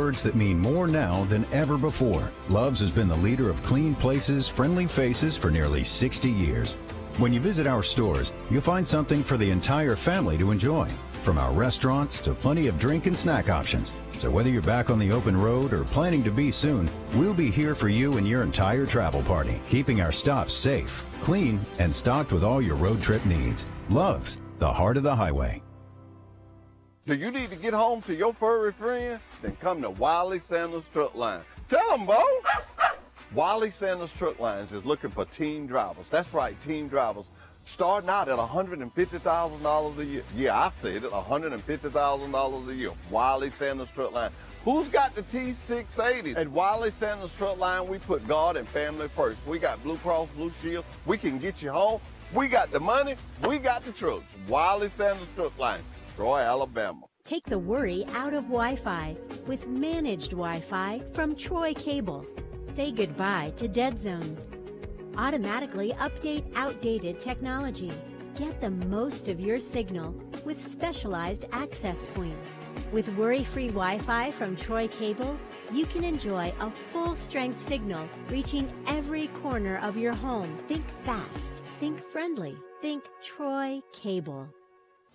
words that mean more now than ever before. Love's has been the leader of clean places, friendly faces for nearly 60 years. When you visit our stores, you'll find something for the entire family to enjoy. From our restaurants to plenty of drink and snack options. So whether you're back on the open road or planning to be soon, we'll be here for you and your entire travel party, keeping our stops safe, clean, and stocked with all your road trip needs. Love's, the heart of the highway. Do you need to get home to your furry friend? Then come to Wiley Sanders Truck Line. Tell them, Bo! Wiley Sanders Truck Lines is looking for team drivers. That's right, team drivers. Starting out at $150,000 a year. Yeah, I said it, $150,000 a year. Wiley Sanders Truck Line. Who's got the T680? At Wiley Sanders Truck Line, we put God and family first. We got Blue Cross Blue Shield. We can get you home. We got the money. We got the trucks. Wiley Sanders Truck Line, Troy, Alabama. Take the worry out of Wi-Fi with managed Wi-Fi from Troy Cable. Say goodbye to dead zones. Automatically update outdated technology. Get the most of your signal with specialized access points. With worry-free Wi-Fi from Troy Cable, you can enjoy a full-strength signal reaching every corner of your home. Think fast, think friendly, think Troy Cable.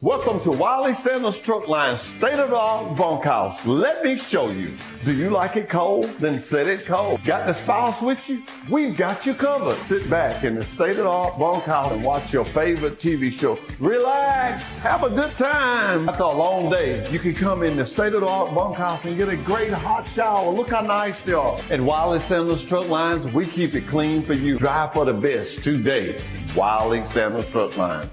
Welcome to Wiley Sanders Truck Line, state-of-the-art bunkhouse. Let me show you. Do you like it cold? Then set it cold. Got the spouse with you? We've got you covered. Sit back in the state-of-the-art bunkhouse and watch your favorite TV show. Relax. Have a good time. After a long day, you can come in the state-of-the-art bunkhouse and get a great hot shower. Look how nice they are. At Wiley Sanders Truck Lines, we keep it clean for you. Drive for the best today. Wiley Sanders Truck Line.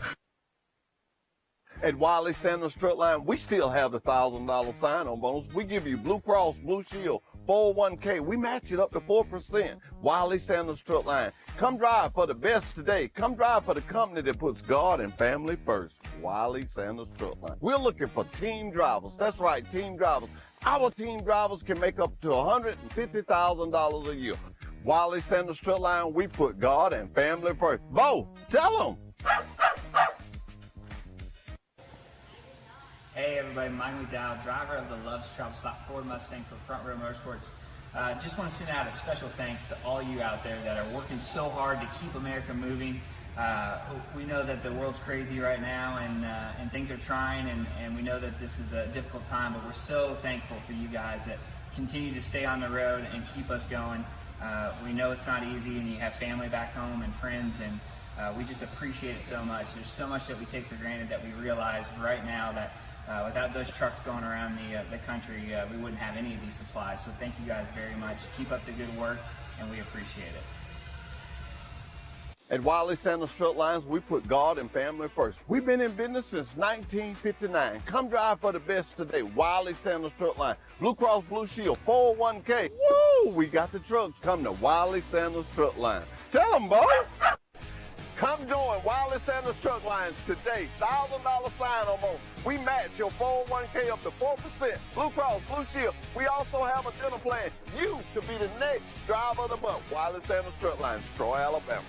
At Wiley Sanders Truck Line, we still have the $1,000 sign-on bonus. We give you Blue Cross Blue Shield, 401k. We match it up to 4%. Wiley Sanders Truck Line. Come drive for the best today. Come drive for the company that puts God and family first. Wiley Sanders Truck Line. We're looking for team drivers. That's right, team drivers. Our team drivers can make up to $150,000 a year. Wiley Sanders Truck Line, we put God and family first. Bo, tell them. Hey everybody, Mike McDowell, driver of the Love's Travel Stop Ford Mustang for Front Row Motorsports. Just want to send out a special thanks to all you out there that are working so hard to keep America moving. We know that the world's crazy right now and things are trying and we know that this is a difficult time, but we're so thankful for you guys that continue to stay on the road and keep us going. We know it's not easy and you have family back home and friends and we just appreciate it so much. There's so much that we take for granted that we realize right now that without those trucks going around the country, we wouldn't have any of these supplies. So thank you guys very much. Keep up the good work, and we appreciate it. At Wiley Sanders Truck Lines, we put God and family first. We've been in business since 1959. Come drive for the best today. Wiley Sanders Truck Line. Blue Cross Blue Shield, 401k. Woo! We got the trucks. Come to Wiley Sanders Truck Line. Tell them, boy. Come join Wiley Sanders Truck Lines today. $1,000 sign-on bonus. We match your 401k up to 4%. Blue Cross Blue Shield. We also have a dental plan. You could be the next driver of the month. Wiley Sanders Truck Lines, Troy, Alabama.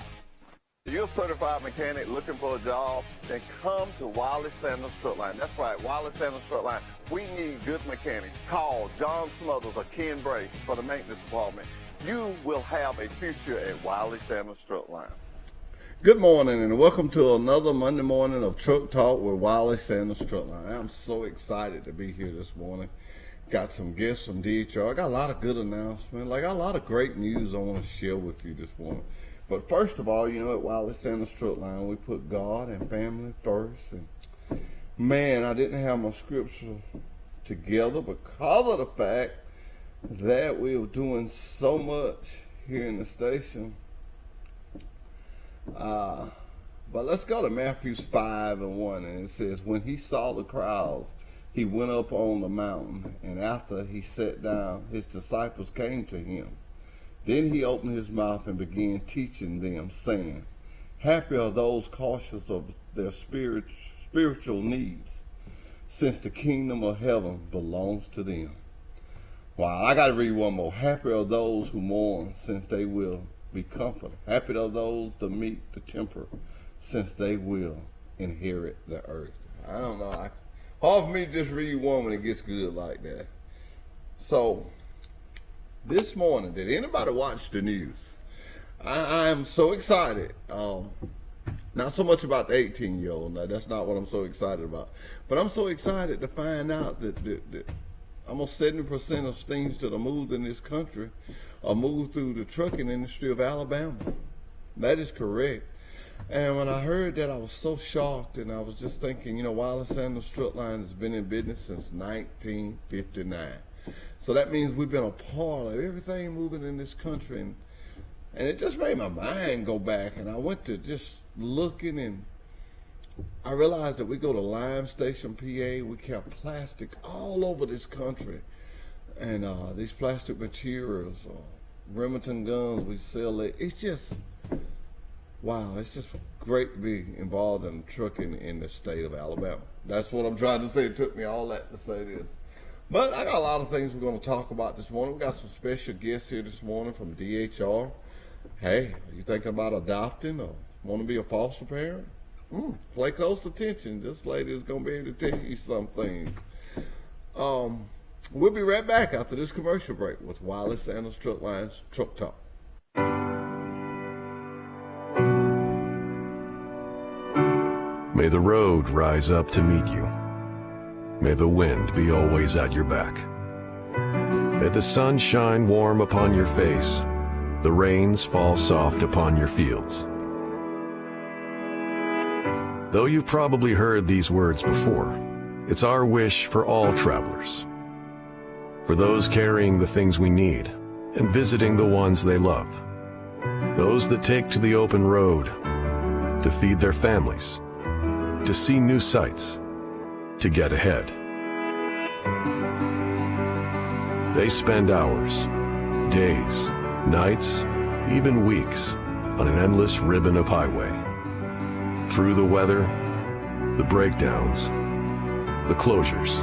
You're a certified mechanic looking for a job, then come to Wiley Sanders Truck Line. That's right, Wiley Sanders Truck Line. We need good mechanics. Call John Smothers or Ken Bray for the maintenance department. You will have a future at Wiley Sanders Truck Line. Good morning and welcome to another Monday morning of Truck Talk with Wiley Sanders Truck Line. I'm so excited to be here this morning. Got some gifts from DHR. I got a lot of good announcements. I got a lot of great news I want to share with you this morning. But first of all, you know, at Wiley Sanders Truck Line, we put God and family first. And man, I didn't have my scripture together because of the fact that we were doing so much here in the station. But let's go to Matthew 5:1, and it says, when he saw the crowds, he went up on the mountain, and after he sat down, his disciples came to him. Then he opened his mouth and began teaching them, saying, happy are those cautious of their spiritual needs, since the kingdom of heaven belongs to them. Wow, I got to read one more. Happy are those who mourn, since they will be comforted. Happy are those that meet the temper, since they will inherit the earth. I don't know. Hard for me to just read one when it gets good like that. So, This morning, did anybody watch the news? I am so excited. Not so much about the 18-year-old. Now, that's not what I'm so excited about. But I'm so excited to find out that almost 70% of things that are moved in this country are moved through the trucking industry of Alabama. That is correct. And when I heard that, I was so shocked, and I was just thinking, you know, Wiley Sanders Truck Line has been in business since 1959. So that means we've been a part of everything moving in this country. And it just made my mind go back, and I went to just looking, and I realized that we go to Lime Station, PA. We carry plastic all over this country, and these plastic materials, Remington guns, we sell it. It's just, wow, it's just great to be involved in trucking in the state of Alabama. That's what I'm trying to say. It took me all that to say this. But I got a lot of things we're going to talk about this morning. We got some special guests here this morning from DHR. Hey, are you thinking about adopting or want to be a foster parent? Play close attention. This lady is going to be able to tell you some things. We'll be right back after this commercial break with Wiley Sanders Truck Line's Truck Talk. May the road rise up to meet you. May the wind be always at your back. May the sun shine warm upon your face. The rains fall soft upon your fields. Though you've probably heard these words before, it's our wish for all travelers. For those carrying the things we need and visiting the ones they love. Those that take to the open road to feed their families, to see new sights, to get ahead. They spend hours, days, nights, even weeks on an endless ribbon of highway. Through the weather, the breakdowns, the closures.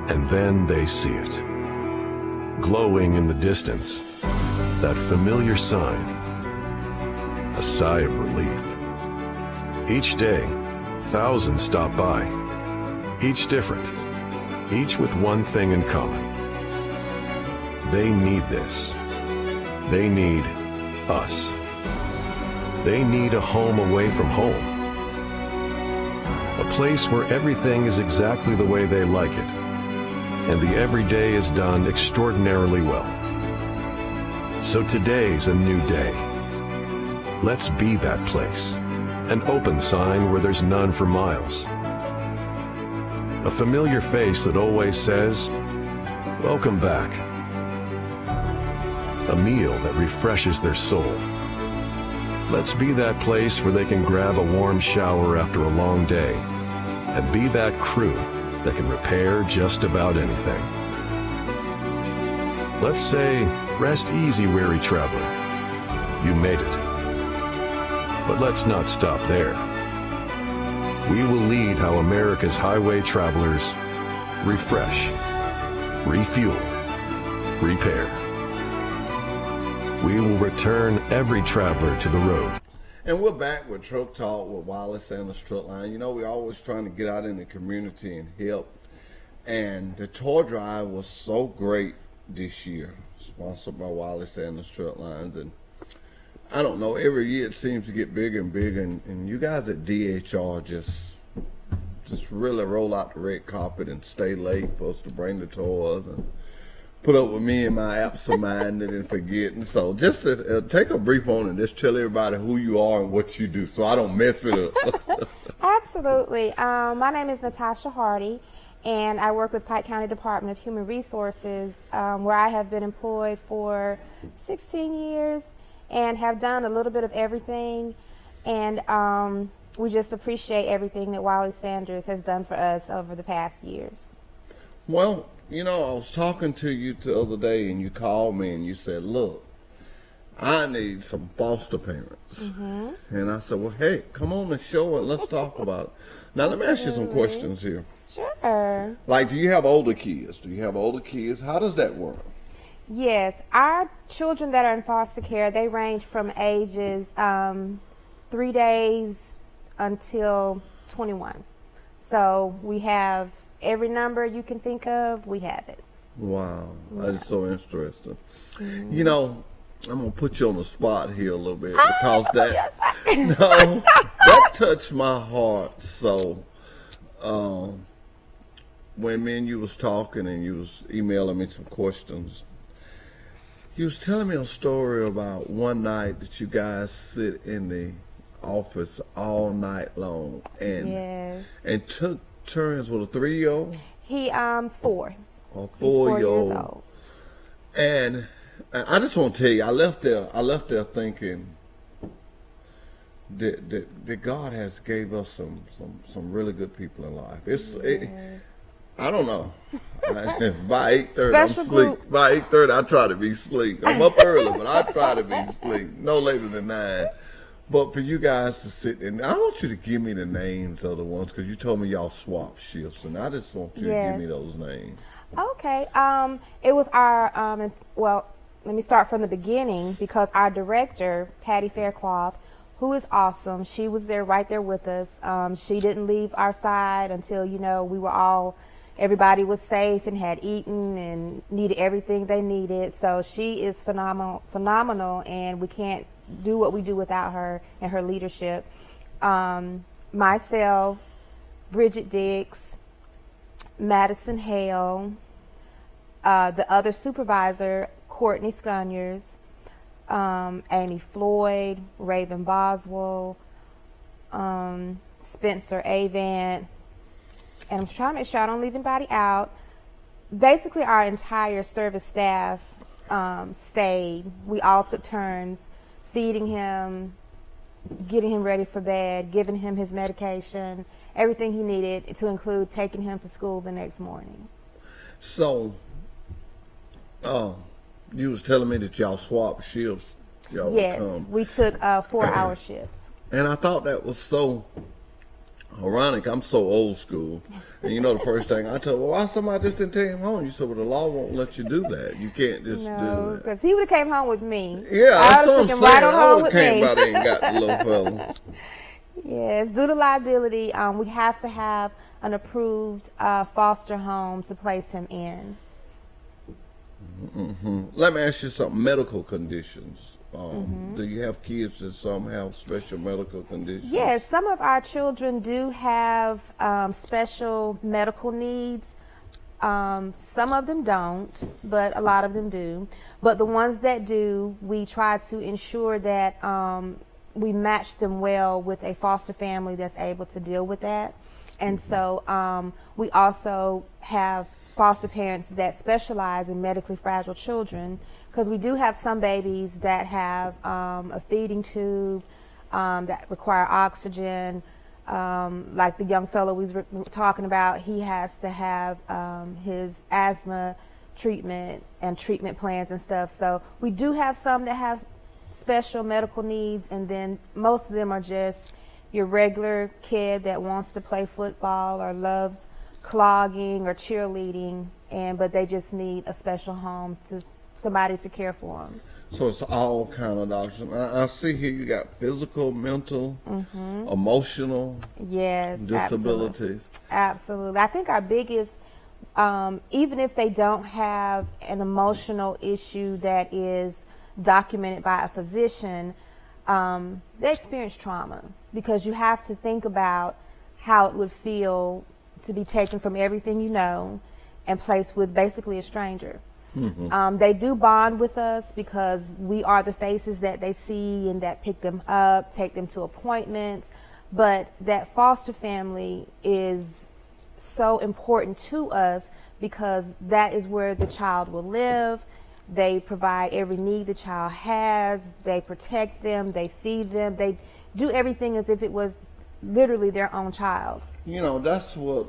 And then they see it. Glowing in the distance, that familiar sign. A sigh of relief. Each day, thousands stop by. Each different. Each with one thing in common. They need this. They need us. They need a home away from home. A place where everything is exactly the way they like it, and the everyday is done extraordinarily well. So today's a new day. Let's be that place. An open sign where there's none for miles. A familiar face that always says, "Welcome back." A meal that refreshes their soul. Let's be that place where they can grab a warm shower after a long day and be that crew that can repair just about anything. Let's say, rest easy, weary traveler. You made it. But let's not stop there. We will lead how America's highway travelers refresh, refuel, repair. We will return every traveler to the road. And we're back with Truck Talk with Wiley Sanders Truck Line. You know, we're always trying to get out in the community and help. And the toy drive was so great this year, sponsored by Wiley Sanders Truck Lines. And I don't know, every year it seems to get bigger and bigger. And you guys at DHR just really roll out the red carpet and stay late for us to bring the toys and put up with me and my absent-minded and forgetting. So just take a brief on and just tell everybody who you are and what you do so I don't mess it up. Absolutely. My name is Natasha Hardy, and I work with Pike County Department of Human Resources, where I have been employed for 16 years and have done a little bit of everything. And we just appreciate everything that Wiley Sanders has done for us over the past years. Well, you know, I was talking to you the other day, and you called me and you said, "Look, I need some foster parents." Mm-hmm. And I said, "Well, hey, come on the show and let's talk about it." Now, let me ask you some questions here. Sure. Like, do you have older kids? How does that work? Yes. Our children that are in foster care, they range from ages 3 days until 21. So we have every number you can think of, we have it. Wow, that is so interesting. You know, I'm gonna put you on the spot here a little bit because that touched my heart. So, when me and you was talking and you was emailing me some questions, you was telling me a story about one night that you guys sit in the office all night long and took turns with a 3-year-old. He's 4. Or 4-year-old. 4 years old. And I just want to tell you, I left there thinking that God has gave us some really good people in life. I don't know. By 8:30, I'm sleep. By 8:30, I try to be sleep. I'm up early, but I try to be sleep. No later than 9. But for you guys to sit and I want you to give me the names of the ones because you told me y'all swap shifts, and I just want you to give me those names. Okay. It was our well, let me start from the beginning because our director, Patty Faircloth, who is awesome, she was there right there with us. She didn't leave our side until everybody was safe and had eaten and needed everything they needed. So she is phenomenal, and we can't do what we do without her and her leadership. Myself, Bridget Dix, Madison Hale, the other supervisor, Courtney Scuniers, Amy Floyd, Raven Boswell, Spencer Avant, and I'm trying to make sure I don't leave anybody out. Basically, our entire service staff stayed. We all took turns feeding him, getting him ready for bed, giving him his medication, everything he needed, to include taking him to school the next morning. So, you was telling me that y'all swapped shifts. Yes, we took 4-hour shifts. And I thought that was so ironic. I'm so old school. And you know the first thing I told, well, why somebody just didn't take him home? You said, well, the law won't let you do that. You can't just do that. Because he would have came home with me. Yeah, that's what I'm saying. Right I would have came by there and got the little fella. Yes, due to liability, we have to have an approved foster home to place him in. Mm-hmm. Let me ask you something. Medical conditions. Do you have kids that some have special medical conditions? Yes, some of our children do have special medical needs. Some of them don't, but a lot of them do. But the ones that do, we try to ensure that we match them well with a foster family that's able to deal with that. And so we also have foster parents that specialize in medically fragile children, because we do have some babies that have a feeding tube that require oxygen. Like the young fellow we were talking about, he has to have his asthma treatment and treatment plans and stuff. So we do have some that have special medical needs, and then most of them are just your regular kid that wants to play football or loves clogging or cheerleading, but they just need a special home, to somebody to care for them. So it's all kind of doctors. I see here you got physical, mental, emotional, disabilities. Absolutely. I think our biggest, even if they don't have an emotional issue that is documented by a physician, they experience trauma, because you have to think about how it would feel to be taken from everything you know and placed with basically a stranger. They do bond with us because we are the faces that they see and that pick them up, take them to appointments. But that foster family is so important to us because that is where the child will live. They provide every need the child has. They protect them. They feed them. They do everything as if it was literally their own child. You know, that's what,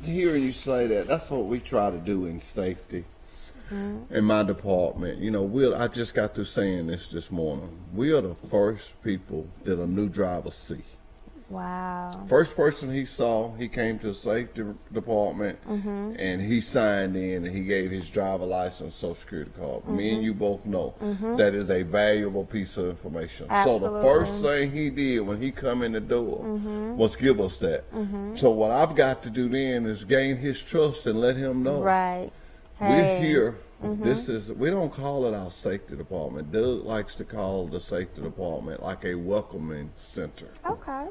hearing you say that, that's what we try to do in safety. In my department, you know, I just got through saying this morning. We are the first people that a new driver see. Wow. First person he saw, he came to the safety department and he signed in and he gave his driver license, social security card. Me and you both know that is a valuable piece of information. Absolutely. So the first thing he did when he come in the door was give us that. So what I've got to do then is gain his trust and let him know. Right. We're here. We don't call it our safety department. Doug likes to call the safety department like a welcoming center. Okay.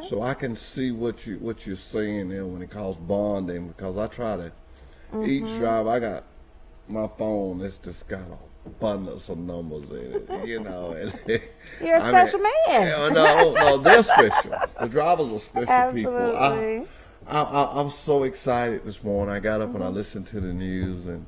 So I can see what you're saying there when it calls bonding, because I try to each drive. I got my phone. It's just got a abundance of numbers in it, And you're a special man. No, they're special. The drivers are special people. Absolutely. I'm so excited this morning. I got up and I listened to the news, and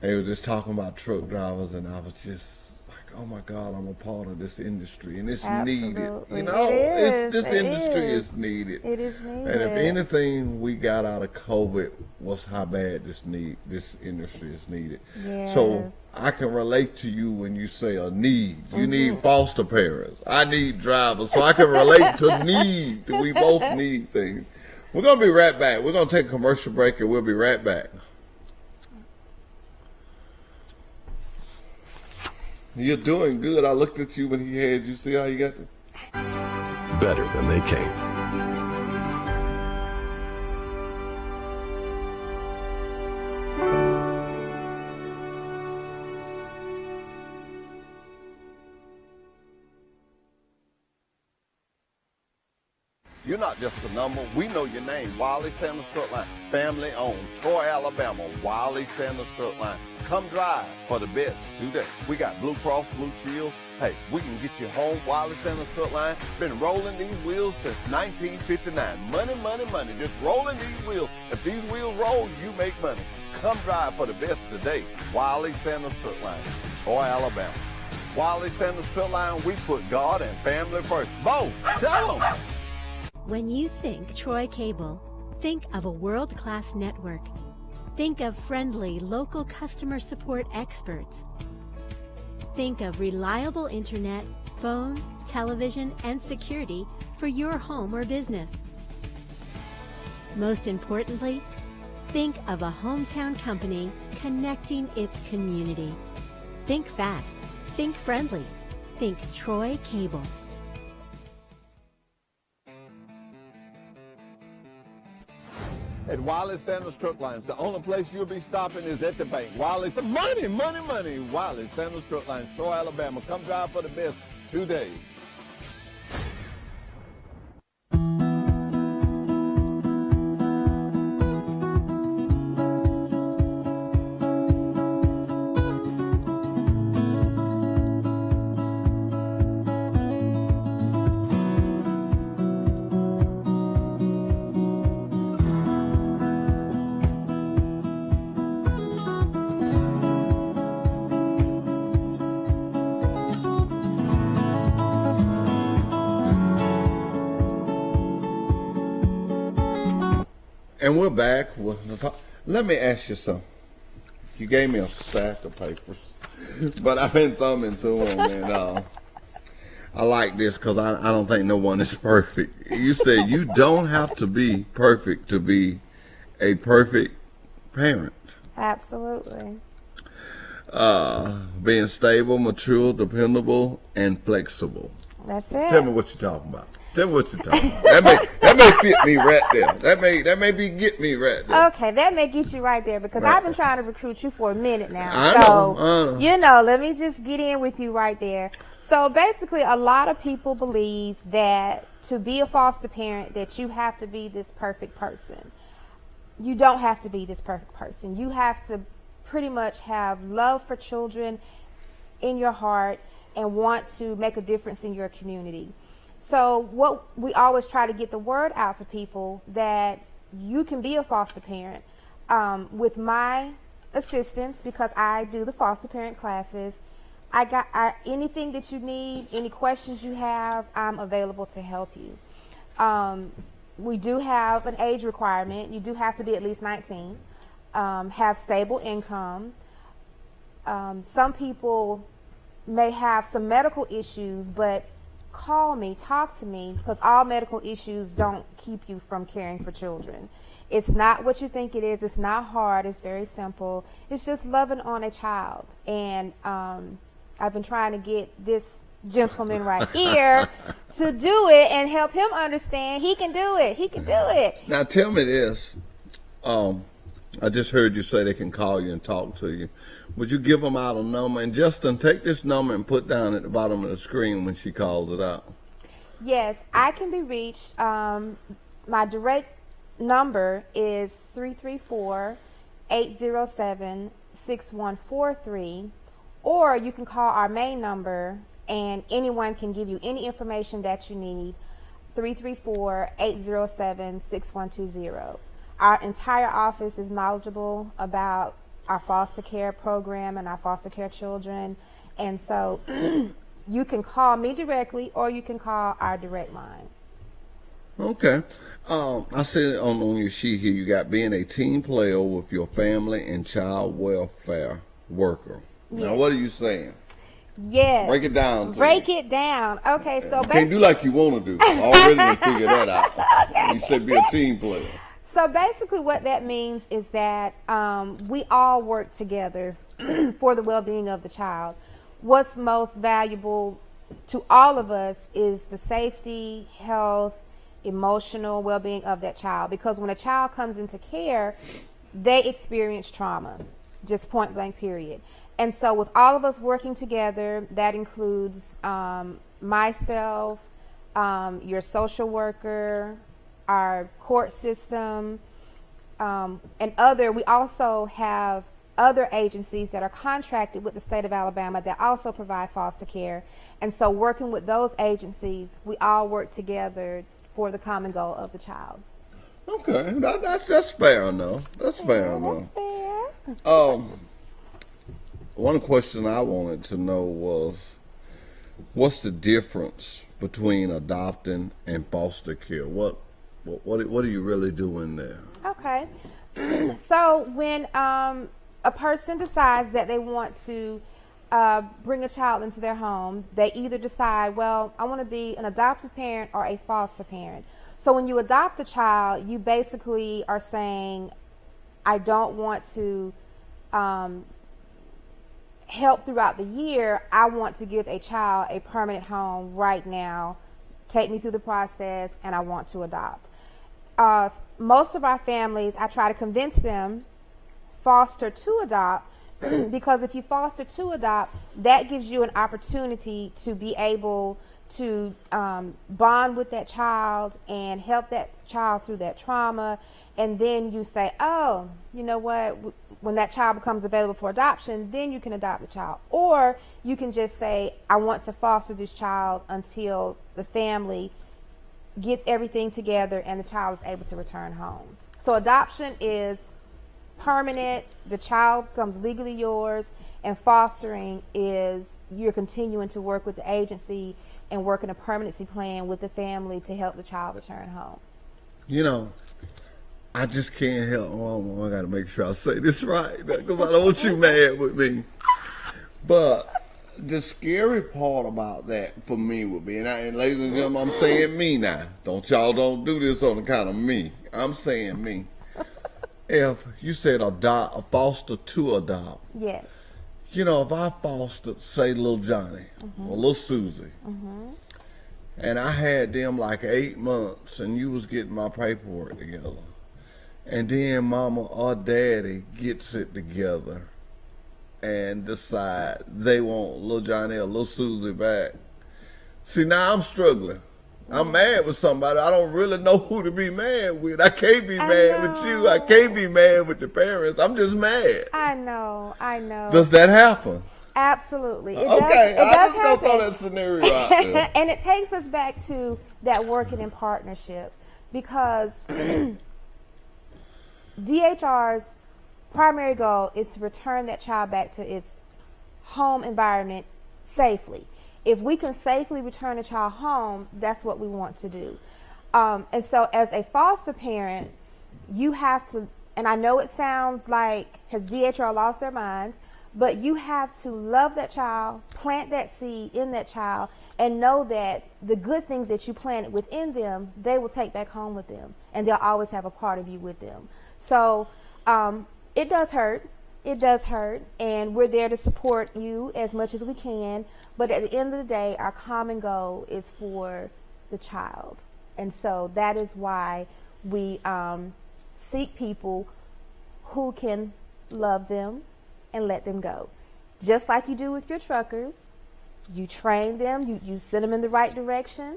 they were just talking about truck drivers, and I was just like, oh my God, I'm a part of this industry, and it's needed. This industry is needed. It is needed. And if anything we got out of COVID was how bad this industry is needed. Yes. So I can relate to you when you say a need. You need foster parents. I need drivers. So I can relate to need. We both need things. We're going to be right back. We're going to take a commercial break, and we'll be right back. You're doing good. I looked at you when he had you. See how you got to? Better than they came. You're not just a number. We know your name. Wiley Sanders Truck Line. Family owned. Troy, Alabama. Wiley Sanders Truck Line. Come drive for the best today. We got Blue Cross Blue Shield. Hey, we can get you home. Wiley Sanders Truck Line. Been rolling these wheels since 1959. Money, money, money. Just rolling these wheels. If these wheels roll, you make money. Come drive for the best today. Wiley Sanders Truck Line. Troy, Alabama. Wiley Sanders Truck Line. We put God and family first. Bo, tell them. When you think Troy Cable, think of a world-class network. Think of friendly local customer support experts. Think of reliable internet, phone, television, and security for your home or business. Most importantly, think of a hometown company connecting its community. Think fast, think friendly, think Troy Cable. At Wiley Sanders Truck Lines, the only place you'll be stopping is at the bank. Wiley, money, money, money. Wiley Sanders Truck Lines, Troy, Alabama. Come drive for the best today. And we're back. Let me ask you something. You gave me a stack of papers, but I've been thumbing through them, and I like this because I don't think no one is perfect. You said you don't have to be perfect to be a perfect parent. Absolutely. Being stable, mature, dependable, and flexible. That's it. Tell me what you're talking about. Tell me what you're talking about. That may fit me right there. That may get me right there. Okay, that may get you right there because I've been trying to recruit you for a minute now. I know. Let me just get in with you right there. So basically, a lot of people believe that to be a foster parent, that you have to be this perfect person. You don't have to be this perfect person. You have to pretty much have love for children in your heart and want to make a difference in your community. So what we always try to get the word out to people that you can be a foster parent with my assistance, because I do the foster parent classes. Anything that you need, any questions you have, I'm available to help you. We do have an age requirement. You do have to be at least 19, have stable income. Some people may have some medical issues, but call me, talk to me, because all medical issues don't keep you from caring for children. It's not what you think it is. It's not hard. It's very simple. It's just loving on a child. And I've been trying to get this gentleman right here to do it and help him understand he can do it. He can do it. Now tell me this. I just heard you say they can call you and talk to you. Would you give them out a number? And Justin, take this number and put down at the bottom of the screen when she calls it out. Yes, I can be reached. My direct number is 334-807-6143, or you can call our main number and anyone can give you any information that you need, 334-807-6120. Our entire office is knowledgeable about our foster care program and our foster care children, and so you can call me directly or you can call our direct line. Okay. I said on your sheet here, you got being a team player with your family and child welfare worker. Yes. Now, what are you saying? Yes. Break it down. Break it down. Okay, so you can't do like you want to do. I already done figured that out. Okay. You said be a team player. So basically what that means is that we all work together for the well-being of the child. What's most valuable to all of us is the safety, health, emotional well-being of that child. Because when a child comes into care, they experience trauma, just point blank period. And so with all of us working together, that includes myself, your social worker, our court system, and we also have other agencies that are contracted with the state of Alabama that also provide foster care. And so working with those agencies, we all work together for the common goal of the child. Okay, that's fair enough. That's fair enough. That's fair. One question I wanted to know was, what's the difference between adopting and foster care? What are you really doing there? Okay. So when a person decides that they want to bring a child into their home, they either decide, well, I want to be an adoptive parent or a foster parent. So when you adopt a child, you basically are saying, I don't want to help throughout the year. I want to give a child a permanent home right now, take me through the process, and I want to adopt. Most of our families, I try to convince them, foster to adopt, because if you foster to adopt, that gives you an opportunity to be able to bond with that child and help that child through that trauma. And then you say, oh, you know what, when that child becomes available for adoption, then you can adopt the child. Or you can just say, I want to foster this child until the family gets everything together and the child is able to return home. So adoption is permanent, the child becomes legally yours, and fostering is you're continuing to work with the agency and working a permanency plan with the family to help the child return home. You know, I just can't help. I got to make sure I say this right because I don't want you mad with me. But the scary part about that for me would be, and ladies and gentlemen, I'm saying me now. Don't do this on account of me. I'm saying me. If you said adopt, a foster to adopt. Yes. You know, if I fostered, say, little Johnny or little Susie, and I had them like 8 months, and you was getting my paperwork together, and then mama or daddy gets it together and decide they want little Johnny or little Susie back. See, now I'm struggling. I'm mad with somebody. I don't really know who to be mad with. I can't be mad with you. I can't be mad with the parents. I'm just mad. I know. Does that happen? Absolutely. It okay, does, I just gonna throw that scenario out there. And it takes us back to that working in partnerships, because DHR's primary goal is to return that child back to its home environment safely. If we can safely return a child home, that's what we want to do. And so as a foster parent, you have to, and I know it sounds like, has DHR lost their minds, but you have to love that child, plant that seed in that child, and know that the good things that you planted within them, they will take back home with them, and they'll always have a part of you with them. So it does hurt. It does hurt, and we're there to support you as much as we can. But at the end of the day, our common goal is for the child. And so that is why we seek people who can love them and let them go. Just like you do with your truckers, you train them, you send them in the right direction,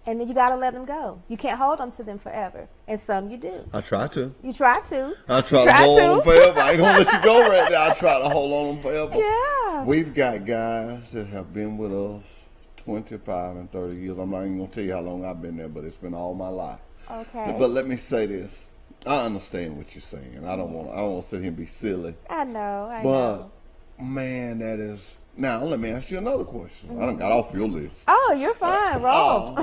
and then you got to let them go. You can't hold on to them forever, and some you do. I try to. You try to. I try to hold on them forever. I ain't going to let you go right now. I try to hold on them forever. Yeah. We've got guys that have been with us 25 and 30 years. I'm not even going to tell you how long I've been there, but it's been all my life. Okay. But let me say this. I understand what you're saying. I don't want to sit here and be silly. I know. But, man, that is... Now, let me ask you another question. I done got off your list. Oh, you're fine. Roll.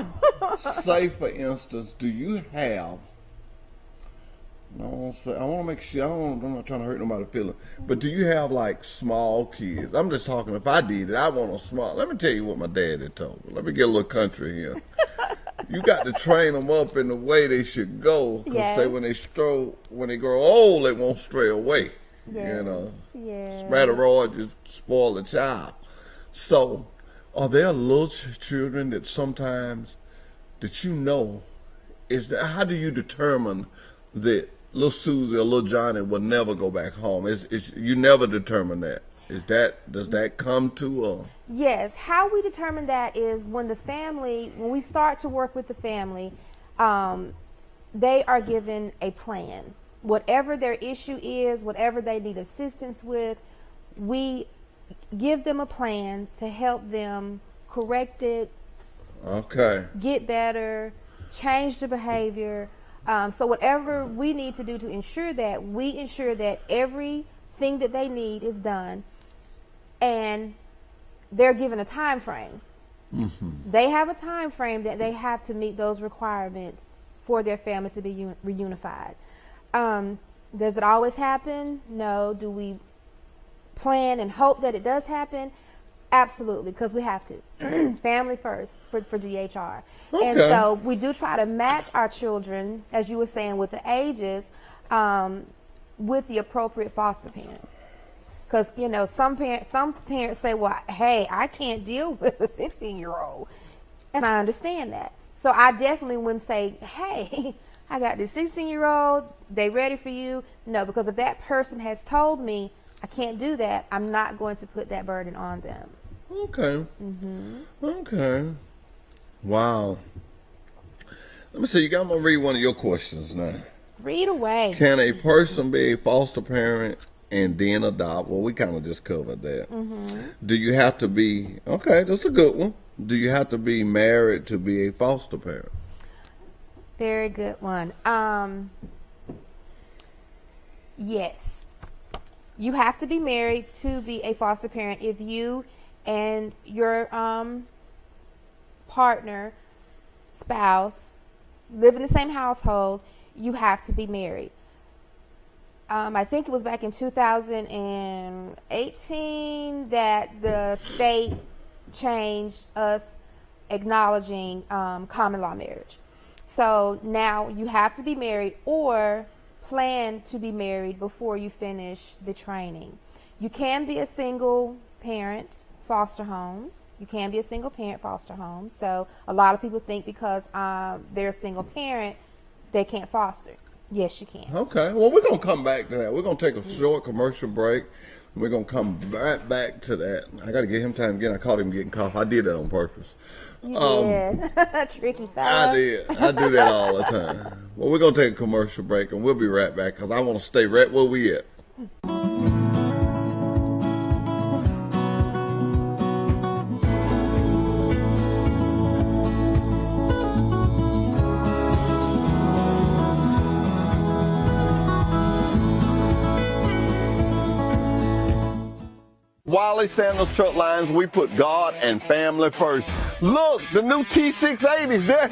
Say, for instance, do you have... I want to make sure... I'm not trying to hurt nobody's feelings. But do you have, like, small kids? I'm just talking, if I did it, I want a small... Let me tell you what my daddy told me. Let me get a little country here. You got to train them up in the way they should go. Because Yes. say when they grow old, they won't stray away. Yes. You know. Yes. Smatteroid just spoil a child. So, are there little children that sometimes that you know how do you determine that little Susie or little Johnny will never go back home? You never determine that. Does that come to Yes, how we determine that is when we start to work with the family, they are given a plan. Whatever their issue is, whatever they need assistance with, we give them a plan to help them correct it, get better, change the behavior. So whatever we need to do to ensure that, we ensure that everything that they need is done, and they're given a time frame. Mm-hmm. They have a time frame that they have to meet those requirements for their family to be reunified. Does it always happen? No. Do we plan and hope that it does happen? Absolutely, because we have to. Family first for DHR. Okay. And so we do try to match our children, as you were saying, with the ages, with the appropriate foster parent. Because, you know, some parents say, well, hey, I can't deal with a 16-year-old. And I understand that. So I definitely wouldn't say, hey, I got this 16-year-old, they ready for you. No, because if that person has told me I can't do that, I'm not going to put that burden on them. Okay. Mm-hmm. Okay. Wow. Let me see, I'm going to read one of your questions now. Read away. Can a person be a foster parent and then adopt? Well, we kind of just covered that. Mm-hmm. Do you have to be, okay, that's a good one. Do you have to be married to be a foster parent? Very good one. Yes. You have to be married to be a foster parent. If you and your partner, spouse, live in the same household, you have to be married. I think it was back in 2018 that the state changed us acknowledging common law marriage. So now you have to be married or plan to be married before you finish the training. You can be a single parent foster home. You can be a single parent foster home. So a lot of people think because they're a single parent, they can't foster. Yes, you can. Okay. Well, we're going to come back to that. We're going to take a short commercial break. We're going to come right back to that. I got to get him time again. I caught him getting cough. I did that on purpose. You did. Tricky fella. I did. I do that all the time. Well, we're going to take a commercial break, and we'll be right back because I want to stay right where we at. Wiley Sanders Truck Lines, we put God and family first. Look, the new T680s, they're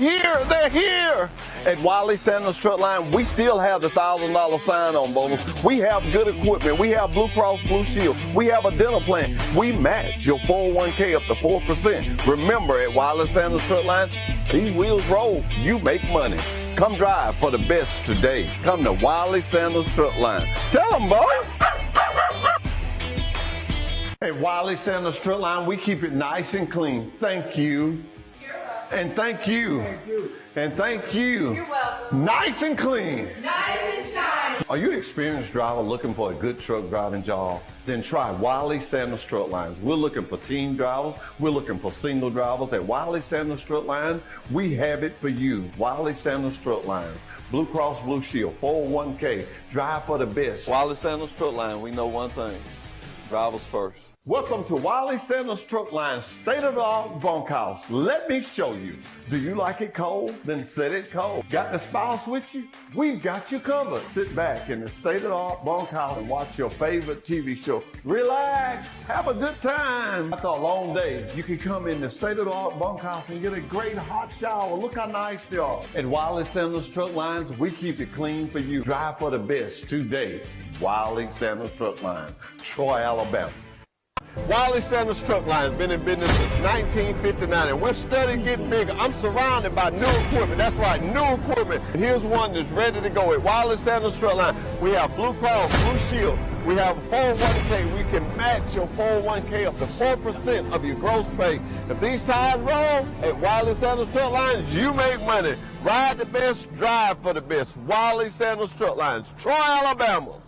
here. At Wiley Sanders Truck Line, we still have the $1,000 sign-on bonus. We have good equipment. We have Blue Cross Blue Shield. We have a dental plan. We match your 401k up to 4%. Remember, at Wiley Sanders Truck Line, these wheels roll, you make money. Come drive for the best today. Come to Wiley Sanders Truck Line. Tell them, boy. At Wiley Sanders Truck Line, we keep it nice and clean. Thank you. And thank you. And thank you. You're welcome. Nice and clean. Nice and shiny. Are you an experienced driver looking for a good truck driving job? Then try Wiley Sanders Truck Lines. We're looking for team drivers. We're looking for single drivers. At Wiley Sanders Truck Lines, we have it for you. Wiley Sanders Truck Lines. Blue Cross Blue Shield, 401k, drive for the best. Wiley Sanders Truck Line, we know one thing, drivers first. Welcome to Wiley Sanders Truck Line, state-of-the-art bunkhouse. Let me show you. Do you like it cold? Then set it cold. Got the spouse with you? We've got you covered. Sit back in the state-of-the-art bunkhouse and watch your favorite TV show. Relax, have a good time. After a long day, you can come in the state-of-the-art bunkhouse and get a great hot shower. Look how nice they are. At Wiley Sanders Truck Lines, we keep it clean for you. Drive for the best today. Wiley Sanders Truck Lines, Troy, Alabama. Wiley Sanders Truck Line has been in business since 1959, and we're steady getting bigger. I'm surrounded by new equipment. That's right, new equipment. Here's one that's ready to go. At Wiley Sanders Truck Line, we have Blue Cross Blue Shield. We have 401k. We can match your 401k up to 4% of your gross pay. If these tires roll at Wiley Sanders Truck Lines, you make money. Ride the best, drive for the best. Wiley Sanders Truck Lines, Troy, Alabama.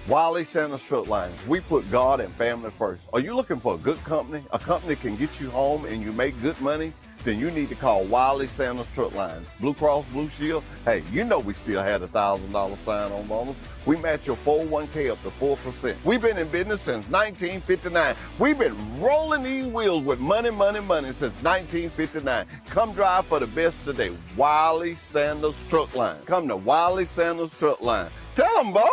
Wiley Sanders Truck Lines, we put God and family first. Are you looking for a good company? A company can get you home and you make good money? Then you need to call Wiley Sanders Truck Lines. Blue Cross Blue Shield, hey, you know we still had a $1,000 sign-on bonus. We match your 401k up to 4%. We've been in business since 1959. We've been rolling these wheels with money, money, money since 1959. Come drive for the best today. Wiley Sanders Truck Line. Come to Wiley Sanders Truck Line. Tell them, Bo.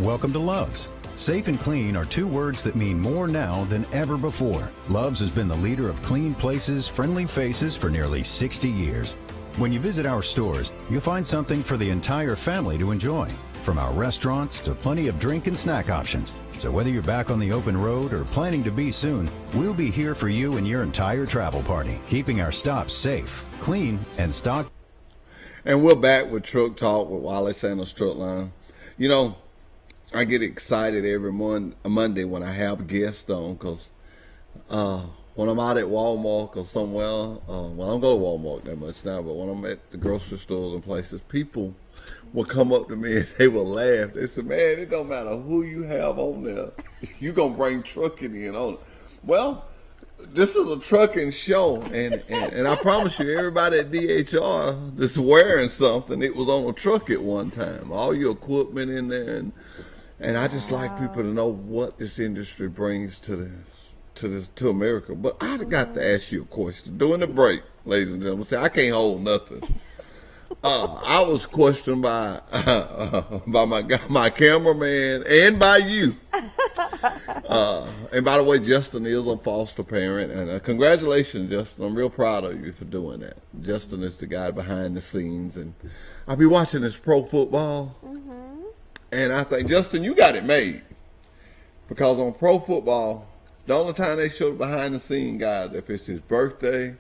Welcome to Love's. Safe and clean are two words that mean more now than ever before. Love's has been the leader of clean places, friendly faces for nearly 60 years. When you visit our stores, you'll find something for the entire family to enjoy. From our restaurants to plenty of drink and snack options. So whether you're back on the open road or planning to be soon, we'll be here for you and your entire travel party, keeping our stops safe, clean, and stocked. And we're back with Truck Talk with Wiley Sanders Truck Line. You know, I get excited every Monday when I have guests on, because when I'm out at Walmart or somewhere, well, I don't go to Walmart that much now, but when I'm at the grocery stores and places, people will come up to me and they will laugh. They say, man, it don't matter who you have on there. You're going to bring trucking in on it. Well, this is a trucking show, and I promise you, everybody at DHR that's wearing something, it was on a truck at one time. All your equipment in there, and I just like people to know what this industry brings to America. But I got to ask you a question during the break, ladies and gentlemen. See, I can't hold nothing. I was questioned by my cameraman and by you. And by the way, Justin is a foster parent, and congratulations, Justin. I'm real proud of you for doing that. Justin is the guy behind the scenes, and I'll be watching this pro football. And I think, Justin, you got it made. Because on pro football, the only time they show the behind the scene guys, if it's his birthday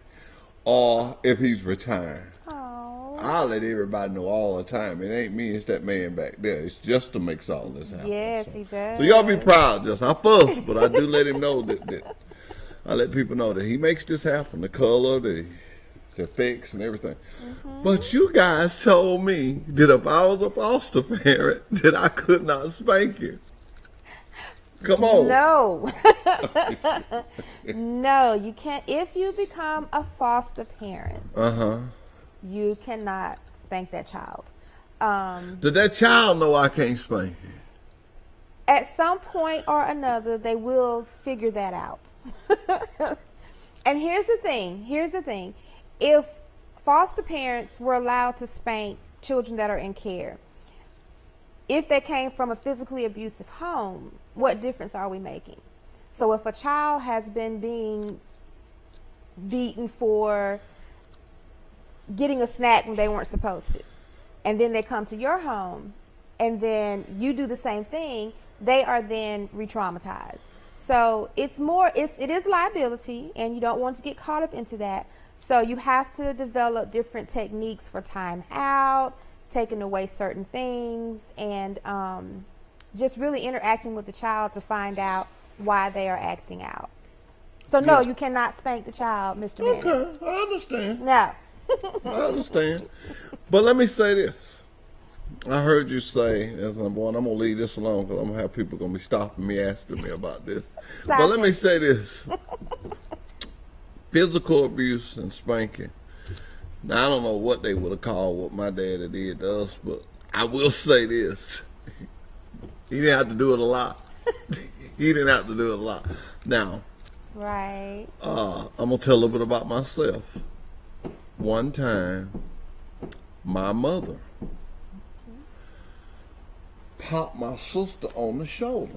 or if he's retiring. I'll let everybody know all the time. It ain't me, it's that man back there. It's Justin makes all this happen. Yes, he does. So y'all be proud, Justin. I fuss, but I do let him know that I let people know that he makes this happen. The color, the effects and everything. But you guys told me that if I was a foster parent, that I could not spank you. Come on. No. No, you can't. If you become a foster parent, you cannot spank that child. Did that child know I can't spank you? At some point or another, they will figure that out. And here's the thing. If foster parents were allowed to spank children that are in care, if they came from a physically abusive home, what difference are we making? So if a child has been being beaten for getting a snack when they weren't supposed to, and then they come to your home, and then you do the same thing, they are then re-traumatized. So it is liability, and you don't want to get caught up into that. So you have to develop different techniques for time out, taking away certain things, and just really interacting with the child to find out why they are acting out. So no, you cannot spank the child, Mr. Manning. Okay, I understand. No. I understand. But let me say this. I heard you say, as number one, I'm going to leave this alone because I'm going to have people going to be stopping me, asking me about this. But let me say this. Physical abuse and spanking. Now, I don't know what they would have called what my daddy did to us, but I will say this. He didn't have to do it a lot. He didn't have to do it a lot. Now, right. I'm going to tell a little bit about myself. One time, my mother popped my sister on the shoulder.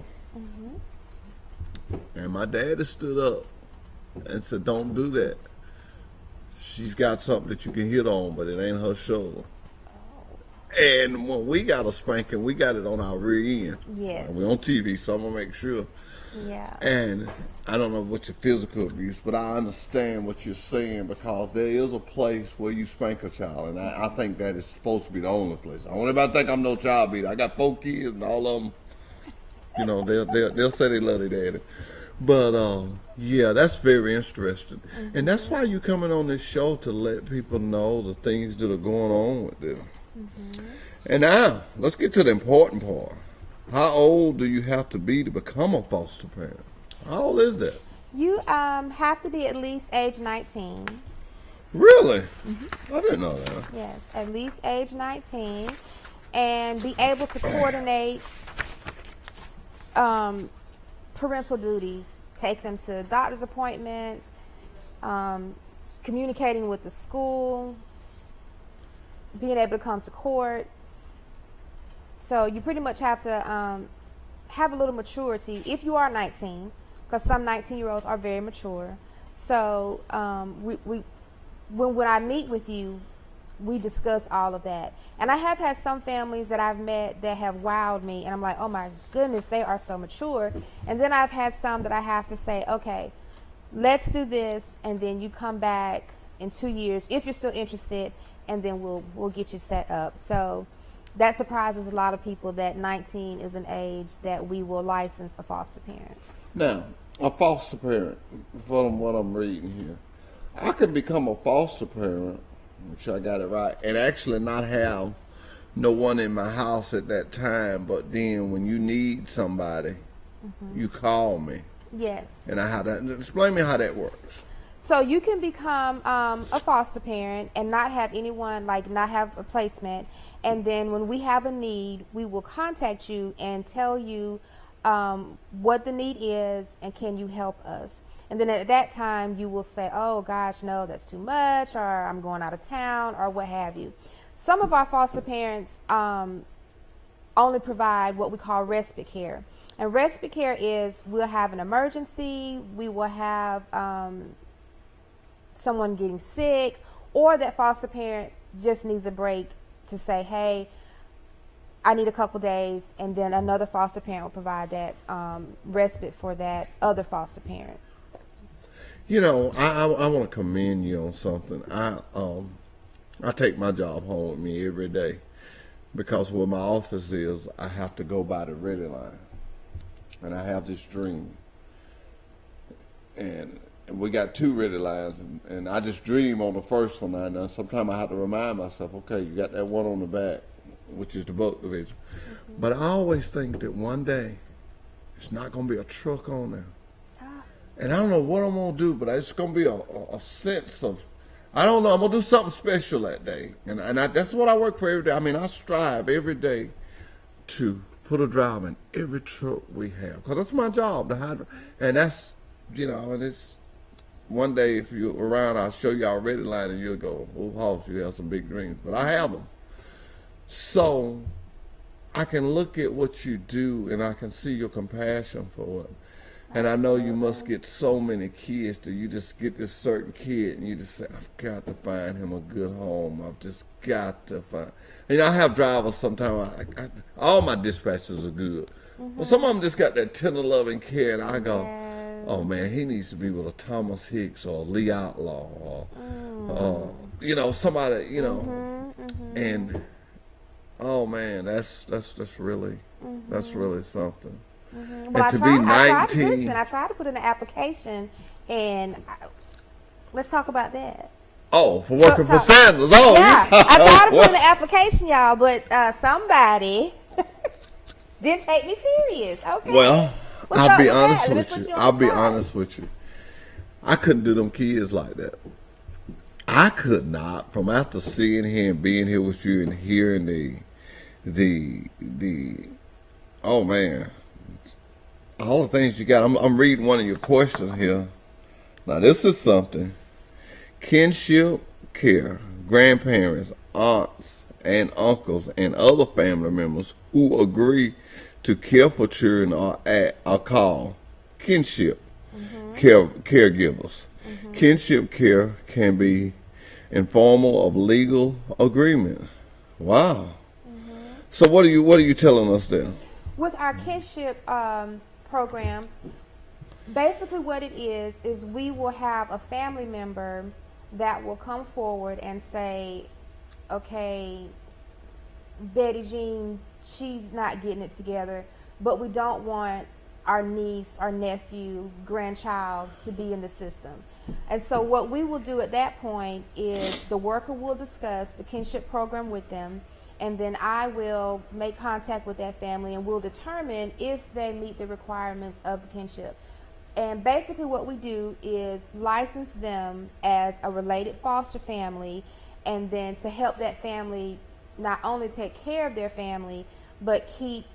And my daddy stood up and said, don't do that. She's got something that you can hit on, but it ain't her shoulder. And when we got a spanking, we got it on our rear end. Yes. We're on TV, so I'm going to make sure. Yeah. And I don't know what your physical abuse, but I understand what you're saying because there is a place where you spank a child, and I think that is supposed to be the only place. I don't anybody think I'm no child beater. I got 4 kids, and all of them, you know, they'll say they love their daddy. But yeah, that's very interesting, and that's why you coming on this show to let people know the things that are going on with them. And now let's get to the important part. How old do you have to be to become a foster parent? How old is that? You have to be at least age 19. Really? I didn't know that. Yes, at least age 19, and be able to coordinate parental duties, take them to doctor's appointments, communicating with the school, being able to come to court. So you pretty much have to have a little maturity if you are 19, because some 19-year-olds are very mature. So when I meet with you, we discuss all of that. And I have had some families that I've met that have wowed me, and I'm like, oh my goodness, they are so mature. And then I've had some that I have to say, okay, let's do this, and then you come back in 2 years if you're still interested, and then we'll get you set up. So that surprises a lot of people that 19 is an age that we will license a foster parent. Now, a foster parent, from what I'm reading here, I could become a foster parent, make sure I got it right, and actually not have no one in my house at that time, but then when you need somebody, you call me. Yes. And I have that. Explain me how that works. So you can become a foster parent and not have anyone, like not have a placement. And then when we have a need, we will contact you and tell you what the need is and can you help us. And then at that time, you will say, oh gosh, no, that's too much, or I'm going out of town, or what have you. Some of our foster parents only provide what we call respite care. And respite care is we'll have an emergency, we will have someone getting sick, or that foster parent just needs a break to say, hey, I need a couple days, and then another foster parent will provide that respite for that other foster parent. You know, I want to commend you on something. I take my job home with me every day because where my office is, I have to go by the ready line, and I have this dream. And we got 2 ready lines, and I just dream on the first one. And sometimes I have to remind myself, okay, you got that one on the back, which is the boat division. But I always think that one day it's not going to be a truck on there. And I don't know what I'm going to do, but it's going to be a sense of, I don't know, I'm going to do something special that day. And that's what I work for every day. I mean, I strive every day to put a driver in every truck we have, because that's my job, and that's, you know, and it's, one day if you're around, I'll show you our ready line, and you'll go, oh, Hoss, you have some big dreams. But I have them. So I can look at what you do, and I can see your compassion for it. And I know you must get so many kids that you just get this certain kid and you just say, I've got to find him a good home. I've just got to find. And I have drivers sometimes, all my dispatchers are good. But some of them just got that tender loving care, and I go, oh man, he needs to be with a Thomas Hicks or a Lee Outlaw or you know, somebody, you know. And oh man, that's really something. Well, and to be 19. I tried to put in an application, and let's talk about that. Oh, for working for Sanders. Oh, yeah. I tried to put in the application, y'all, but somebody didn't take me serious. Okay. Well, I'll be honest that? with you. I'll be honest with you. I couldn't do them kids like that. I could not. From after seeing here and being here with you and hearing the oh man, all the things you got. I'm reading one of your questions here. Now this is something. Kinship care, grandparents, aunts, and uncles, and other family members who agree to care for children are called kinship caregivers. Kinship care can be informal of legal agreement. Wow. So what are you telling us there? With our kinship program, basically what it is we will have a family member that will come forward and say, okay, Betty Jean, she's not getting it together, but we don't want our niece, our nephew, grandchild to be in the system. And so what we will do at that point is the worker will discuss the kinship program with them, and then I will make contact with that family and we'll determine if they meet the requirements of the kinship. And basically what we do is license them as a related foster family, and then to help that family not only take care of their family, but keep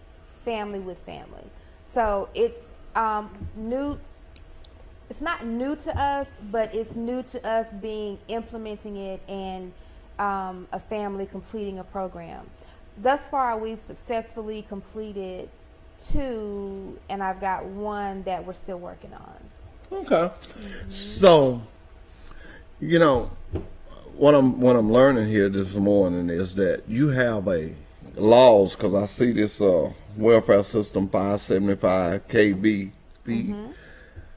family with family. So it's new. It's not new to us, but it's new to us implementing it and a family completing a program. Thus far, we've successfully completed 2, and I've got 1 that we're still working on. Okay. So, you know, what I'm learning here this morning is that you have laws, because I see this welfare system 575 KB.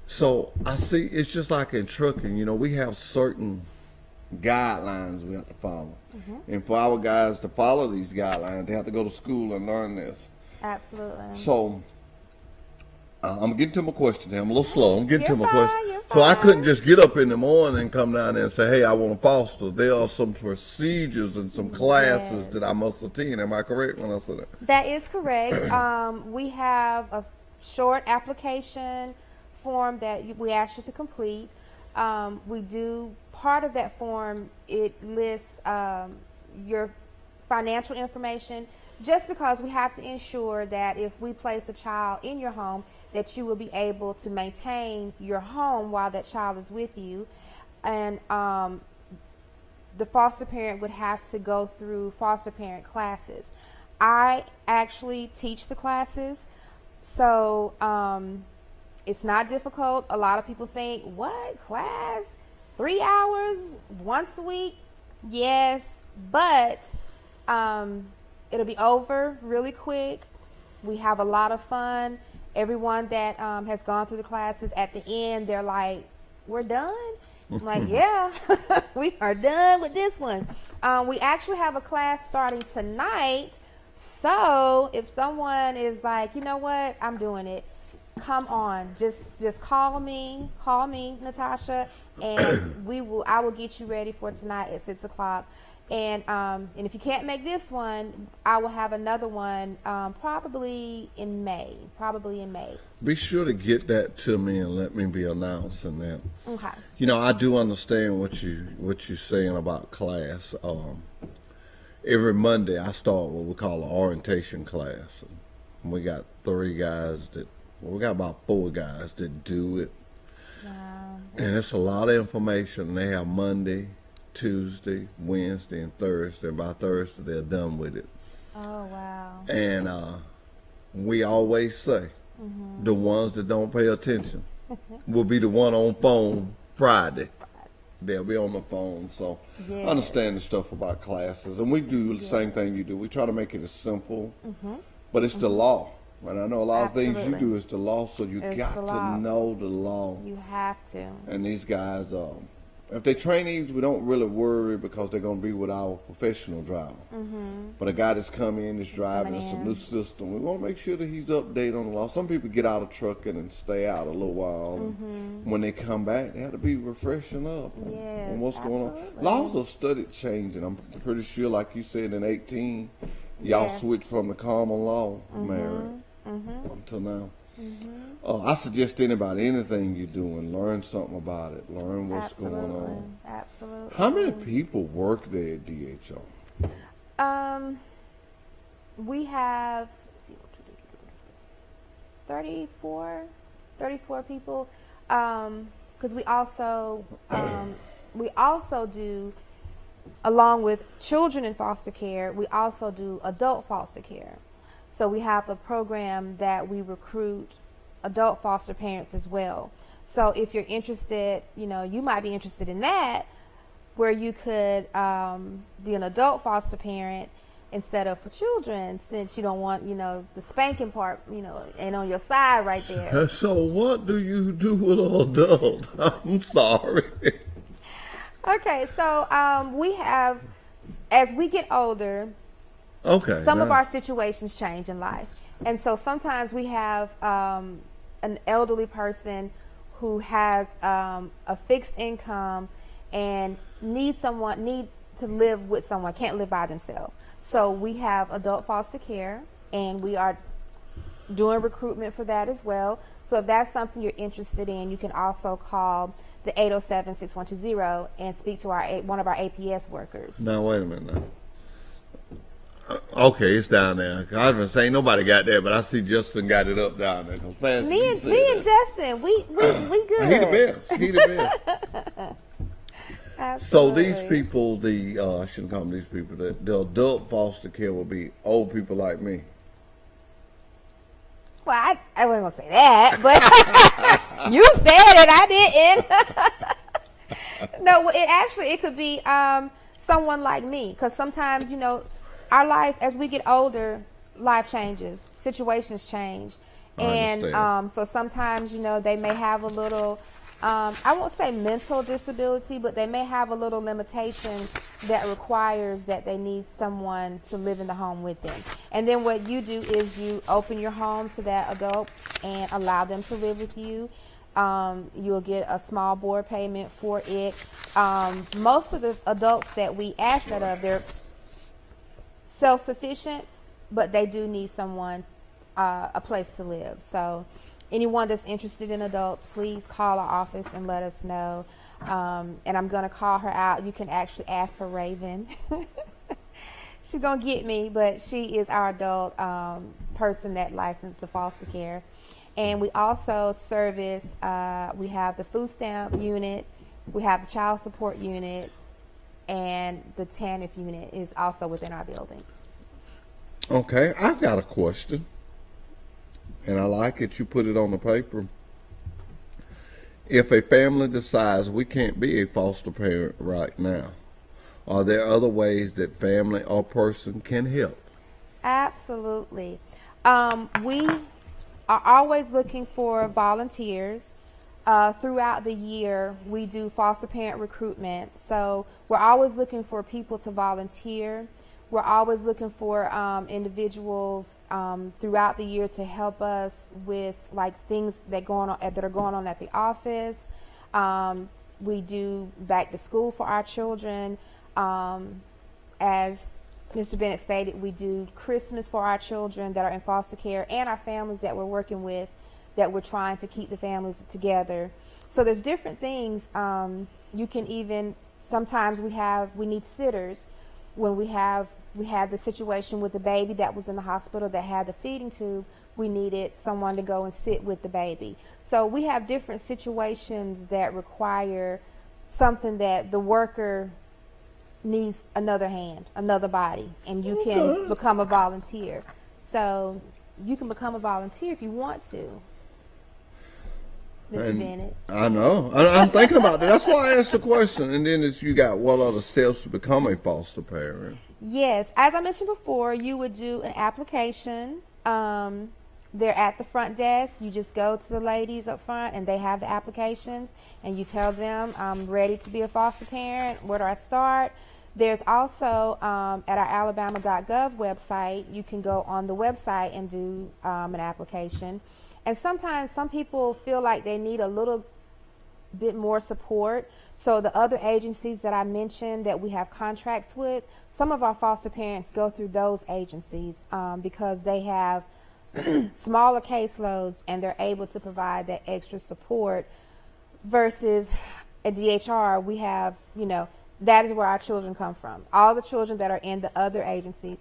So I see it's just like in trucking, you know, we have certain guidelines we have to follow. And for our guys to follow these guidelines, they have to go to school and learn this. Absolutely. So I'm getting to my question here. I'm a little slow. I'm getting to my You're question. fine. So I couldn't just get up in the morning and come down there and say, hey, I want to foster. There are some procedures and some classes that I must attend. Am I correct when I say that? That is correct. We have a short application form that we ask you to complete. We do part of that form. It lists your financial information, just because we have to ensure that if we place a child in your home, that you will be able to maintain your home while that child is with you. And the foster parent would have to go through foster parent classes. I actually teach the classes, so it's not difficult. A lot of people think, what, class? 3 hours once a week? Yes, but it'll be over really quick. We have a lot of fun. Everyone that has gone through the classes, at the end, they're like, we're done? I'm like, yeah, we are done with this one. We actually have a class starting tonight. So if someone is like, you know what, I'm doing it, come on, just call me, Natasha, and I will get you ready for tonight at 6 o'clock. And if you can't make this one, I will have another one probably in May. Be sure to get that to me and let me be announcing that. Okay. You know, I do understand what you're saying about class. Every Monday I start what we call an orientation class. And we got 3 guys we got about 4 guys that do it. Wow. And it's a lot of information. They have Monday, Tuesday, Wednesday, and Thursday. And by Thursday, they're done with it. Oh, wow. And we always say, the ones that don't pay attention will be the one on phone Friday. They'll be on the phone. So I understand the stuff about classes. And we do the same thing you do. We try to make it as simple, but it's the law. And I know a lot of things you do is the law, so you got to know the law. You have to. And these guys, if they trainees, we don't really worry because they're going to be with our professional driver. But a guy that's come in, that's driving, it's a new system. We want to make sure that he's updated on the law. Some people get out of trucking and stay out a little while. And when they come back, they have to be refreshing up on what's going on. Laws are studied changing. I'm pretty sure, like you said, in 18, y'all switched from the common law marriage until now. I suggest anybody, anything you're doing, learn something about it. Learn what's going on. Absolutely. How many people work there at DHO? We have 34 people. Because we also do, along with children in foster care, we also do adult foster care. So we have a program that we recruit adult foster parents as well. So if you're interested, you might be interested in that, where you could be an adult foster parent instead of for children, since you don't want, the spanking part, ain't on your side right there. So what do you do with an adult? I'm sorry. Okay, so we have, as we get older, some of our situations change in life. And so sometimes we have an elderly person who has a fixed income and need to live with someone, can't live by themselves. So we have adult foster care, and we are doing recruitment for that as well. So if that's something you're interested in, you can also call the 807-6120 and speak to one of our APS workers. Now, wait a minute now. Okay, it's down there. I was saying nobody got that, but I see Justin got it up down there. Me and Justin, we good. He the best. Absolutely. So these people, I shouldn't call them these people, the adult foster care will be old people like me. Well, I wasn't going to say that, but you said it, I didn't. No, it could be someone like me, because sometimes, our life, as we get older, life changes, situations change. And so sometimes, they may have a little, I won't say mental disability, but they may have a little limitation that requires that they need someone to live in the home with them. And then what you do is you open your home to that adult and allow them to live with you. You'll get a small board payment for it. Most of the adults that we ask that of, they're self-sufficient, but they do need someone, a place to live. So anyone that's interested in adults, please call our office and let us know. And I'm going to call her out. You can actually ask for Raven. She's going to get me, but she is our adult person that licensed to foster care. And we also service, we have the food stamp unit, we have the child support unit, and the TANF unit is also within our building. Okay, I've got a question, and I like it. You put it on the paper. If a family decides we can't be a foster parent right now, are there other ways that family or person can help? Absolutely. We are always looking for volunteers. Throughout the year, we do foster parent recruitment. So we're always looking for people to volunteer. We're always looking for individuals throughout the year to help us with things that are going on at the office. We do back to school for our children. As Mr. Bennett stated, we do Christmas for our children that are in foster care and our families that we're working with, that we're trying to keep the families together. So there's different things. You can even, sometimes we need sitters. When we had the situation with the baby that was in the hospital that had the feeding tube, we needed someone to go and sit with the baby. So we have different situations that require something that the worker needs another hand, another body, and you can become a volunteer. So you can become a volunteer if you want to. Mr. Bennett. I know. I'm thinking about that. That's why I asked the question. And then you got what are the steps to become a foster parent? Yes. As I mentioned before, you would do an application. they're at the front desk. You just go to the ladies up front and they have the applications, and you tell them, I'm ready to be a foster parent. Where do I start? There's also at our alabama.gov website, you can go on the website and do an application. And sometimes some people feel like they need a little bit more support. So the other agencies that I mentioned that we have contracts with, some of our foster parents go through those agencies because they have smaller caseloads and they're able to provide that extra support versus a DHR. We have, that is where our children come from. All the children that are in the other agencies,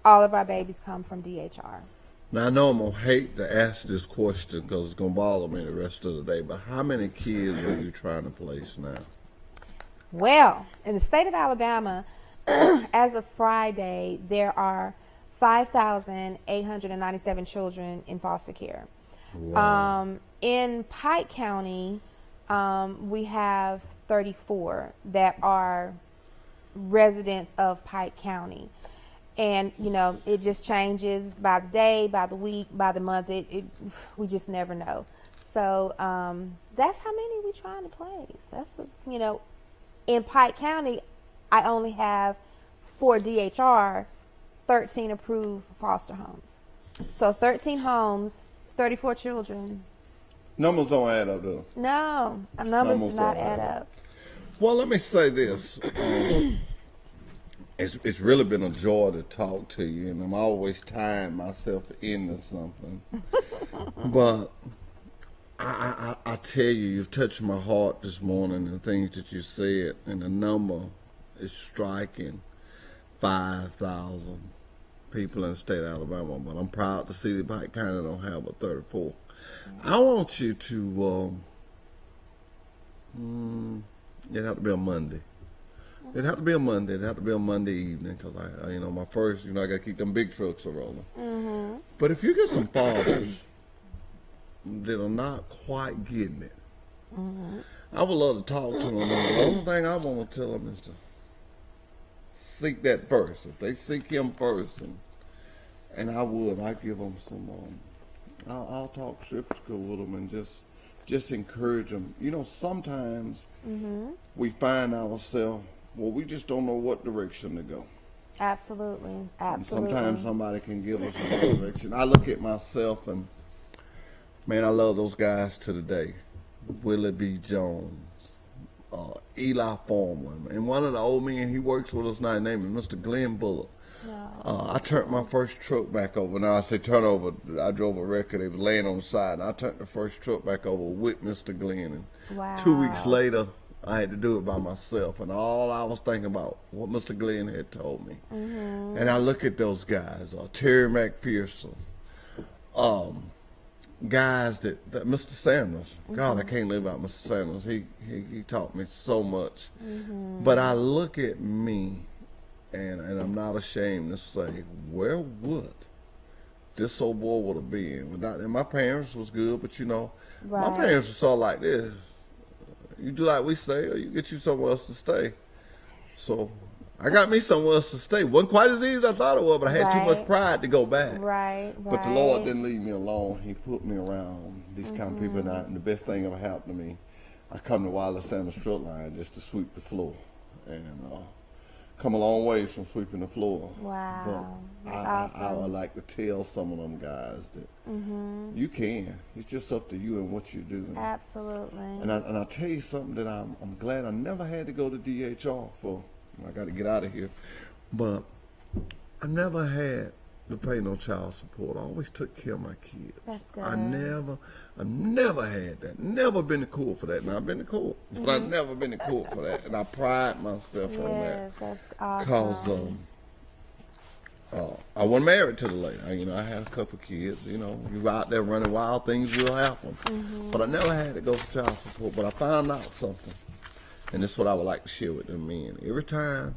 all of our babies come from DHR. Now, I know I'm going to hate to ask this question because it's going to bother me the rest of the day, but how many kids are you trying to place now? Well, in the state of Alabama, as of Friday, there are 5,897 children in foster care. Wow. In Pike County, we have 34 that are residents of Pike County. And, it just changes by the day, by the week, by the month. We just never know. So that's how many we're trying to place. That's, in Pike County, I only have, for DHR, 13 approved foster homes. So 13 homes, 34 children. Numbers don't add up, do they? No, numbers do not add up. Well, let me say this. It's really been a joy to talk to you, and I'm always tying myself into something. But I tell you, you've touched my heart this morning, the things that you said, and the number is striking. 5,000 people in the state of Alabama, but I'm proud to see that Pike County don't have but 34. I want you to, it'd have to be a Monday. It'd have to be a Monday. It'd have to be a Monday evening because my first, I got to keep them big trucks rolling. Mm-hmm. But if you get some fathers that are not quite getting it, I would love to talk to them. The only thing I want to tell them is to seek that first. If they seek him first, and I give them some, I'll talk scripture with them and just encourage them. Sometimes we find ourselves, we just don't know what direction to go. Absolutely. And sometimes somebody can give us a direction. I look at myself and, man, I love those guys to the day. Willie B. Jones, Eli Foreman, and one of the old men, he works with us now, named Mr. Glenn Bullock. No. I turned my first truck back over. Now I say turn over. I drove a wrecker. They was laying on the side, and I turned the first truck back over with Mr. Glenn. And Wow. 2 weeks later, I had to do it by myself, and all I was thinking about what Mr. Glenn had told me. And I look at those guys, Terry McPherson, guys that Mr. Sanders. God, I can't live out Mr. Sanders. He taught me so much. But I look at me, and I'm not ashamed to say, where would this old boy would have been without? And my parents was good, but my parents were sort of like this. You do like we say, or you get you somewhere else to stay. So I got me somewhere else to stay. Wasn't quite as easy as I thought it was, but I had too much pride to go back. Right. But the Lord didn't leave me alone. He put me around these kind of people, and the best thing ever happened to me, I come to Wireless Sanders Strut Line just to sweep the floor, and come a long way from sweeping the floor. Wow. But That's I would awesome. like to tell some of them guys that you can. It's just up to you and what you do. Absolutely. And I tell you something that I'm glad I never had to go to DHR for. I got to get out of here. But I never had to pay no child support. I always took care of my kids. That's good. I never had that. Never been to court for that. Now I've been to court, but I've never been to court for that. And I pride myself on that. Yes, that's awesome. Because I wasn't married to the lady. I had a couple kids. You out there running wild, things will happen. But I never had to go for child support. But I found out something, and this is what I would like to share with them men. Every time,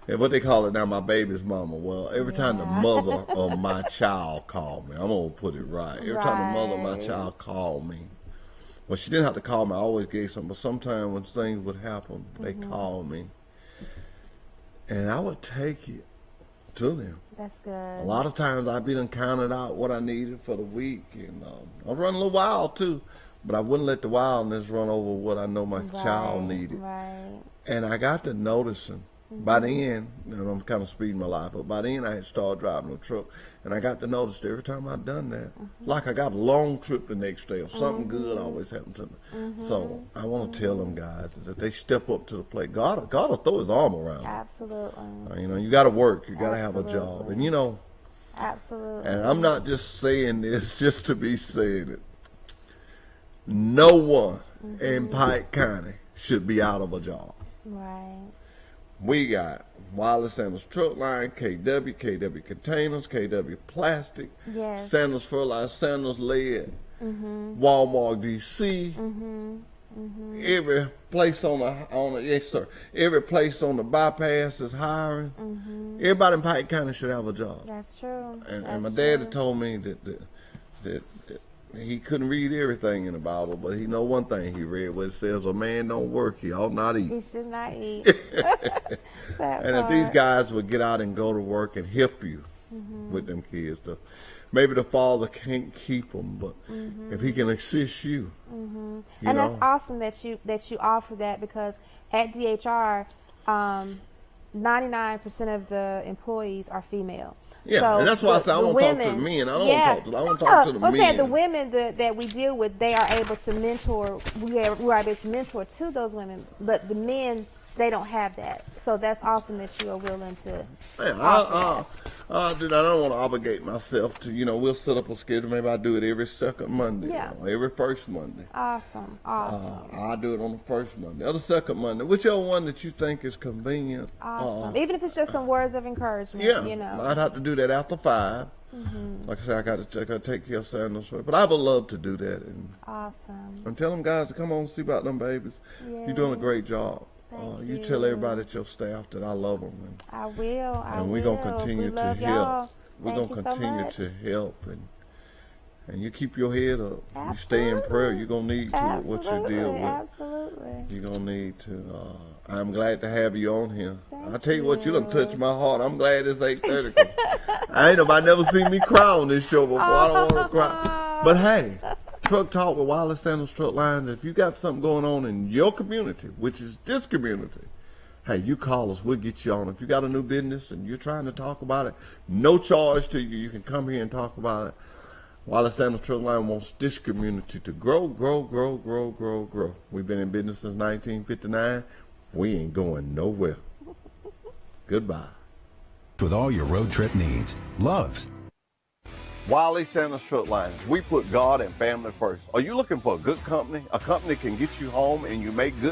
and what they call it now, my baby's mama. Well, every time the mother of my child called me, I'm gonna put it right. Every time the mother of my child called me, well, she didn't have to call me. I always gave something. But sometimes when things would happen, they called me, and I would take it to them. That's good. A lot of times I be done counted out what I needed for the week, and I run a little wild too, but I wouldn't let the wildness run over what I know my child needed. Right. And I got to noticing by then, and I'm kind of speeding my life, but by then I had started driving a truck, and I got to notice every time I'd done that, like I got a long trip the next day, or something good always happened to me. So I want to tell them guys that they step up to the plate. God will throw His arm around them. Absolutely. You know, you got to work, you got to have a job, and you know. Absolutely. And I'm not just saying this just to be saying it. No one in Pike County should be out of a job. Right. We got Wireless Sandals Truck Line, KW Containers, KW Plastic, Yes. Sandals Fertilizer, Sandals Lead, Walmart DC. Every place on the yes sir, every place on the bypass is hiring. Everybody in Pike County should have a job. That's true. And my daddy told me that he couldn't read everything in the Bible, but he know one thing he read where it says a man don't work, he ought not eat. He should not eat. And if these guys would get out and go to work and help you with them kids, maybe the father can't keep them, but if he can assist you, you and know. that's awesome that you offer that, because at DHR, 99% of the employees are female. Yeah, so and that's why I said I want to talk to the men. I don't talk to the men. Saying the women that we deal with, they are able to mentor. We're able to mentor to those women, but the men, they don't have that. So that's awesome that you are willing to. Yeah, dude, I don't want to obligate myself to. We'll set up a schedule. Maybe I do it every second Monday. Yeah. Every first Monday. Awesome. I do it on the first Monday, or the second Monday, whichever one that you think is convenient. Awesome. Even if it's just some words of encouragement. Yeah, I'd have to do that after 5. Like I said, I got to take care of Sandals, but I would love to do that and tell them guys to come on and see about them babies. Yes. You're doing a great job. Thank You you. tell everybody at your staff that I love them. I will. And we're going to continue to help. We're going to so continue much. to help. And you keep your head up. Absolutely. You stay in prayer. You're going to need to with what you deal with. Absolutely. You're going to need to. I'm glad to have you on here. Thank I tell you what, you done you. touched my heart. I'm glad it's 8:30. 'Cause I ain't nobody never seen me cry on this show before. I don't want to cry. But hey, Truck Talk with Wireless Sandals Truck Lines. If you got something going on in your community, which is this community, hey, you call us. We'll get you on. If you got a new business and you're trying to talk about it, no charge to you. You can come here and talk about it. Wireless Sandals Truck Line wants this community to grow. We've been in business since 1959. We ain't going nowhere. Goodbye. With all your road trip needs. Loves. Wiley Sandals Truck Line. We put God and family first. Are you looking for a good company? A company can get you home and you make good